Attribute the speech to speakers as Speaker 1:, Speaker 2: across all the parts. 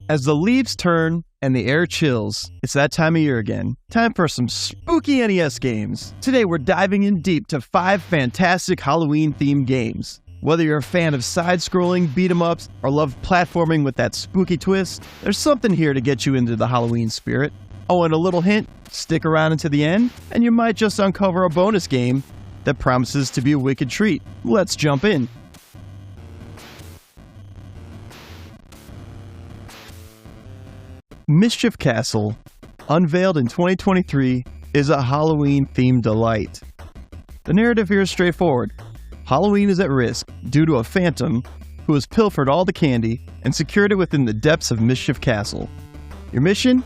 Speaker 1: As the leaves turn and the air chills, it's that time of year again. Time for some spooky NES games. Today we're diving in deep to 5 fantastic Halloween-themed games. Whether you're a fan of side-scrolling beat-em-ups or love platforming with that spooky twist, there's something here to get you into the Halloween spirit. Oh, and a little hint, stick around until the end, and you might just uncover a bonus game that promises to be a wicked treat. Let's jump in. Mischief Castle, unveiled in 2023, is a Halloween-themed delight. The narrative here is straightforward. Halloween is at risk due to a phantom who has pilfered all the candy and secured it within the depths of Mischief Castle. Your mission?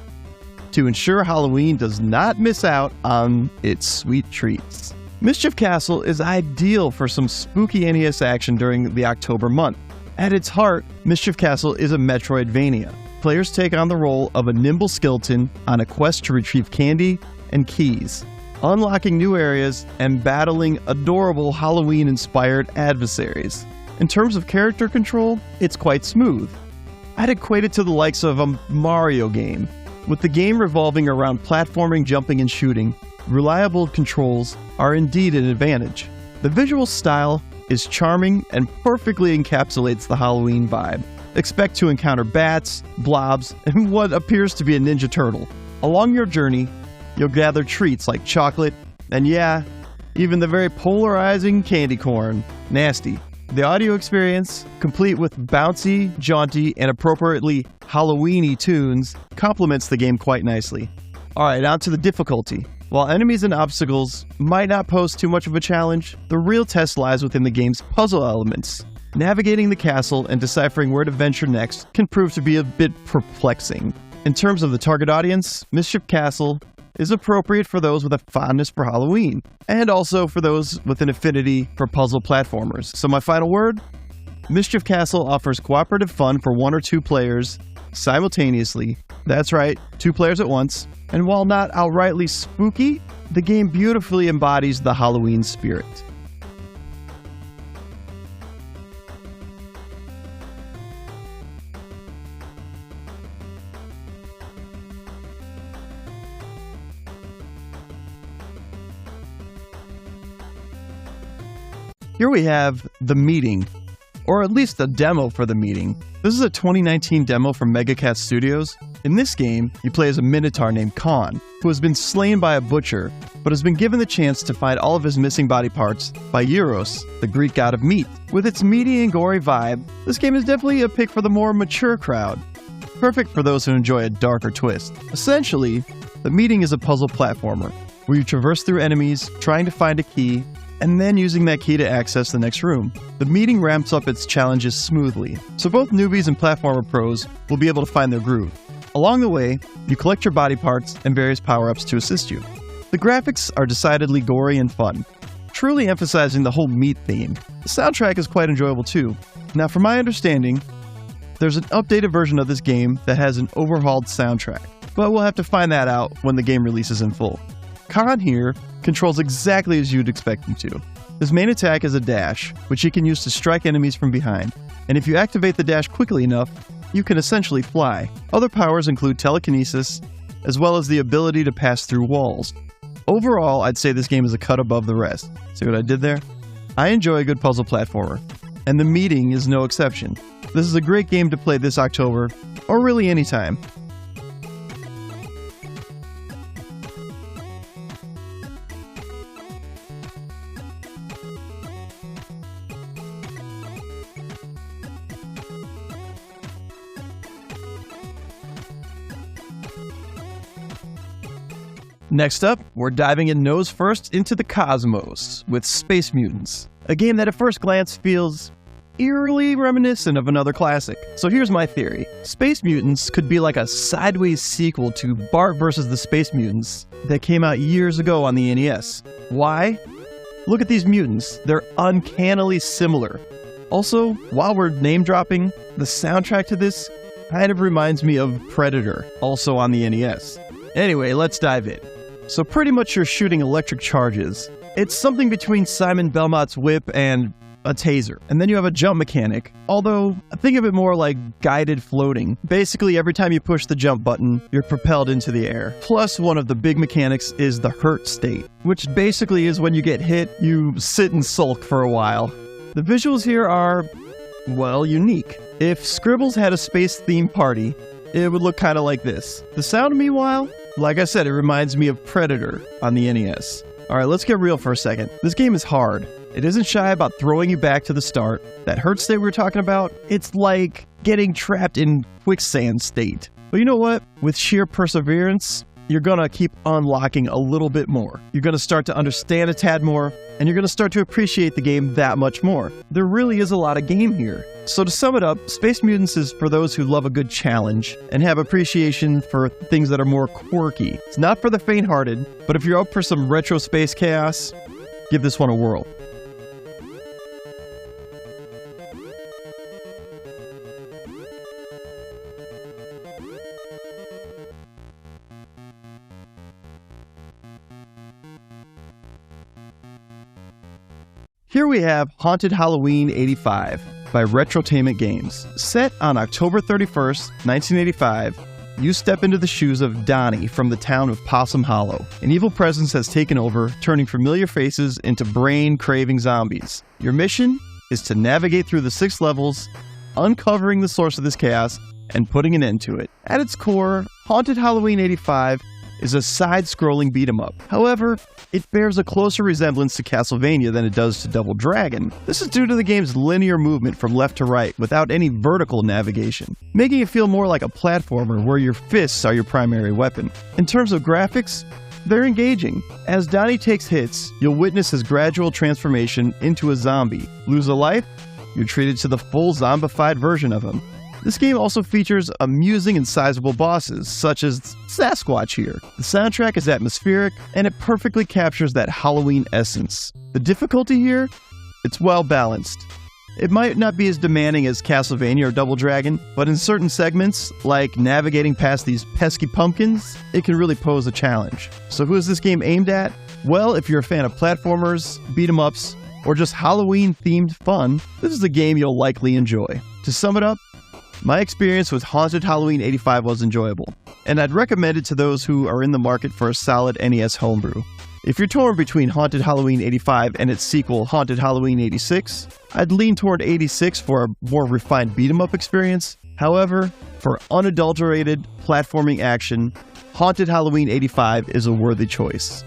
Speaker 1: To ensure Halloween does not miss out on its sweet treats. Mischief Castle is ideal for some spooky NES action during the October month. At its heart, Mischief Castle is a Metroidvania. Players take on the role of a nimble skeleton on a quest to retrieve candy and keys, unlocking new areas and battling adorable Halloween-inspired adversaries. In terms of character control, it's quite smooth. I'd equate it to the likes of a Mario game. With the game revolving around platforming, jumping, and shooting, reliable controls are indeed an advantage. The visual style is charming and perfectly encapsulates the Halloween vibe. Expect to encounter bats, blobs, and what appears to be a Ninja Turtle. Along your journey, you'll gather treats like chocolate, and yeah, even the very polarizing candy corn. Nasty. The audio experience, complete with bouncy, jaunty, and appropriately Halloween-y tunes, complements the game quite nicely. Alright, on to the difficulty. While enemies and obstacles might not pose too much of a challenge, the real test lies within the game's puzzle elements. Navigating the castle and deciphering where to venture next can prove to be a bit perplexing. In terms of the target audience, Mischief Castle is appropriate for those with a fondness for Halloween, and also for those with an affinity for puzzle platformers. So my final word? Mischief Castle offers cooperative fun for 1 or 2 players simultaneously. That's right, 2 players at once. And while not outrightly spooky, the game beautifully embodies the Halloween spirit. Here we have The Meeting, or at least a demo for The Meeting. This is a 2019 demo from MegaCat Studios. In this game, you play as a minotaur named Khan, who has been slain by a butcher, but has been given the chance to find all of his missing body parts by Euros, the Greek god of meat. With its meaty and gory vibe, this game is definitely a pick for the more mature crowd. Perfect for those who enjoy a darker twist. Essentially, The Meeting is a puzzle platformer, where you traverse through enemies, trying to find a key, and then using that key to access the next room. The Meeting ramps up its challenges smoothly, so both newbies and platformer pros will be able to find their groove. Along the way, you collect your body parts and various power-ups to assist you. The graphics are decidedly gory and fun, truly emphasizing the whole meat theme. The soundtrack is quite enjoyable too. Now, from my understanding, there's an updated version of this game that has an overhauled soundtrack, but we'll have to find that out when the game releases in full. Khan here controls exactly as you'd expect him to. His main attack is a dash, which he can use to strike enemies from behind, and if you activate the dash quickly enough, you can essentially fly. Other powers include telekinesis, as well as the ability to pass through walls. Overall, I'd say this game is a cut above the rest. See what I did there? I enjoy a good puzzle platformer, and The Meeting is no exception. This is a great game to play this October, or really anytime. Next up, we're diving in nose first into the cosmos with Space Mutants, a game that at first glance feels eerily reminiscent of another classic. So here's my theory. Space Mutants could be like a sideways sequel to Bart vs. the Space Mutants that came out years ago on the NES. Why? Look at these mutants, they're uncannily similar. Also, while we're name dropping, the soundtrack to this kind of reminds me of Predator, also on the NES. Anyway, let's dive in. So pretty much you're shooting electric charges. It's something between Simon Belmont's Whip and a taser. And then you have a jump mechanic, although think of it more like guided floating. Basically, every time you push the jump button, you're propelled into the air. Plus, one of the big mechanics is the hurt state, which basically is when you get hit, you sit and sulk for a while. The visuals here are, well, unique. If Scribbles had a space-themed party, it would look kind of like this. The sound, meanwhile, like I said, it reminds me of Predator on the NES. Alright, let's get real for a second. This game is hard. It isn't shy about throwing you back to the start. That hurt state we were talking about, it's like getting trapped in quicksand state. But you know what? With sheer perseverance, you're gonna keep unlocking a little bit more. You're gonna start to understand a tad more, and you're gonna start to appreciate the game that much more. There really is a lot of game here. So to sum it up, Space Mutants is for those who love a good challenge and have appreciation for things that are more quirky. It's not for the faint-hearted, but if you're up for some retro space chaos, give this one a whirl. Here we have Haunted Halloween '85 by Retrotainment Games. Set on October 31st, 1985, you step into the shoes of Donnie from the town of Possum Hollow. An evil presence has taken over, turning familiar faces into brain-craving zombies. Your mission is to navigate through the 6 levels, uncovering the source of this chaos, and putting an end to it. At its core, Haunted Halloween '85 is a side-scrolling beat-em-up. However, it bears a closer resemblance to Castlevania than it does to Double Dragon. This is due to the game's linear movement from left to right without any vertical navigation, making it feel more like a platformer where your fists are your primary weapon. In terms of graphics, they're engaging. As Donnie takes hits, you'll witness his gradual transformation into a zombie. Lose a life? You're treated to the full zombified version of him. This game also features amusing and sizable bosses, such as Sasquatch here. The soundtrack is atmospheric, and it perfectly captures that Halloween essence. The difficulty here? It's well balanced. It might not be as demanding as Castlevania or Double Dragon, but in certain segments, like navigating past these pesky pumpkins, it can really pose a challenge. So who is this game aimed at? Well, if you're a fan of platformers, beat-em-ups, or just Halloween-themed fun, this is a game you'll likely enjoy. To sum it up, my experience with Haunted Halloween '85 was enjoyable, and I'd recommend it to those who are in the market for a solid NES homebrew. If you're torn between Haunted Halloween '85 and its sequel Haunted Halloween '86, I'd lean toward '86 for a more refined beat-em-up experience. However, for unadulterated platforming action, Haunted Halloween '85 is a worthy choice.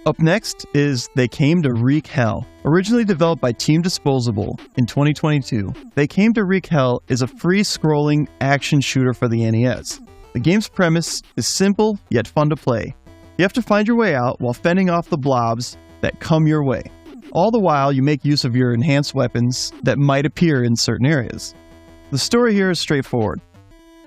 Speaker 1: Up next is They Came to Wreak Hell. Originally developed by Team Disposable in 2022, They Came to Wreak Hell is a free-scrolling action shooter for the NES. The game's premise is simple yet fun to play. You have to find your way out while fending off the blobs that come your way. All the while, you make use of your enhanced weapons that might appear in certain areas. The story here is straightforward.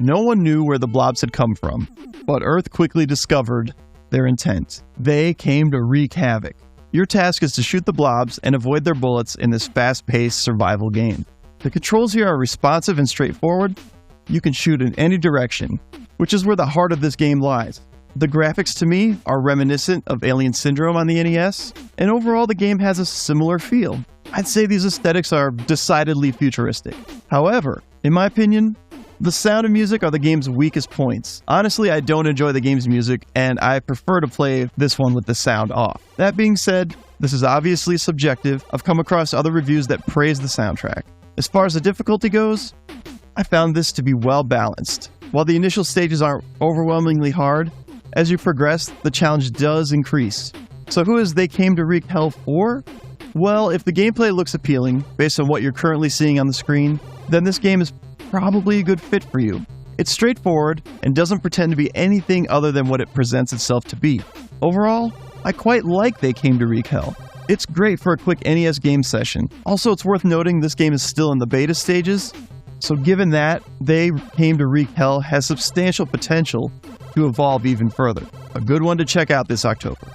Speaker 1: No one knew where the blobs had come from, but Earth quickly discovered their intent. They came to wreak havoc. Your task is to shoot the blobs and avoid their bullets in this fast-paced survival game. The controls here are responsive and straightforward. You can shoot in any direction, which is where the heart of this game lies. The graphics to me are reminiscent of Alien Syndrome on the NES, and overall the game has a similar feel. I'd say these aesthetics are decidedly futuristic. However, in my opinion, the sound and music are the game's weakest points. Honestly, I don't enjoy the game's music, and I prefer to play this one with the sound off. That being said, this is obviously subjective. I've come across other reviews that praise the soundtrack. As far as the difficulty goes, I found this to be well balanced. While the initial stages aren't overwhelmingly hard, as you progress, the challenge does increase. So who is They Came to Wreak Hell for? Well, if the gameplay looks appealing, based on what you're currently seeing on the screen, then this game is probably a good fit for you. It's straightforward and doesn't pretend to be anything other than what it presents itself to be. Overall, I quite like They Came to Wreak Hell. It's great for a quick NES game session. Also, it's worth noting this game is still in the beta stages, so given that, They Came to Wreak Hell has substantial potential to evolve even further. A good one to check out this October.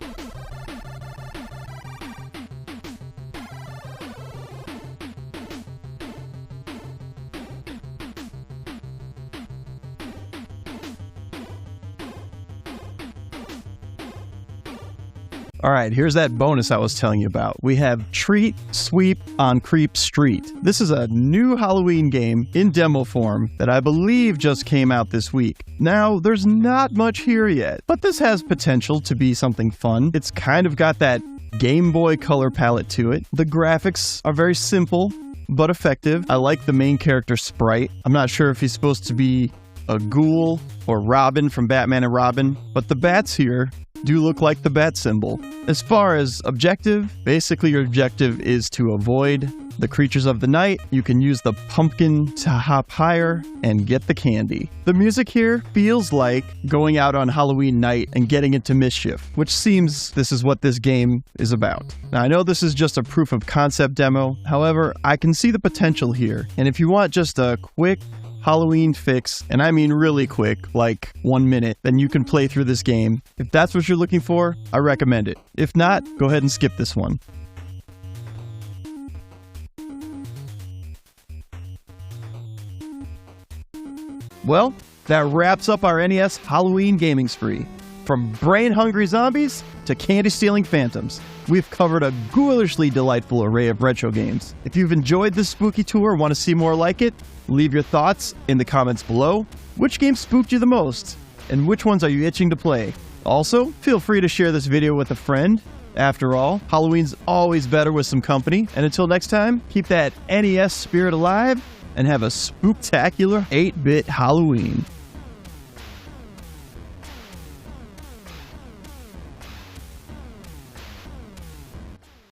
Speaker 1: Alright, here's that bonus I was telling you about. We have Treat Sweep on Creep Street. This is a new Halloween game in demo form that I believe just came out this week. Now, there's not much here yet, but this has potential to be something fun. It's kind of got that Game Boy color palette to it. The graphics are very simple, but effective. I like the main character sprite. I'm not sure if he's supposed to be a ghoul or Robin from Batman and Robin, but the bats here do look like the bat symbol. As far as objective, basically your objective is to avoid the creatures of the night. You can use the pumpkin to hop higher and get the candy. The music here feels like going out on Halloween night and getting into mischief, which seems this is what this game is about. Now I know this is just a proof of concept demo, however, I can see the potential here. And if you want just a quick Halloween fix, and I mean really quick, like 1 minute, then you can play through this game. If that's what you're looking for, I recommend it. If not, go ahead and skip this one. Well, that wraps up our NES Halloween gaming spree. From brain-hungry zombies to candy-stealing phantoms, we've covered a ghoulishly delightful array of retro games. If you've enjoyed this spooky tour and want to see more like it, leave your thoughts in the comments below. Which game spooked you the most? And which ones are you itching to play? Also, feel free to share this video with a friend. After all, Halloween's always better with some company. And until next time, keep that NES spirit alive and have a spook-tacular 8-bit Halloween.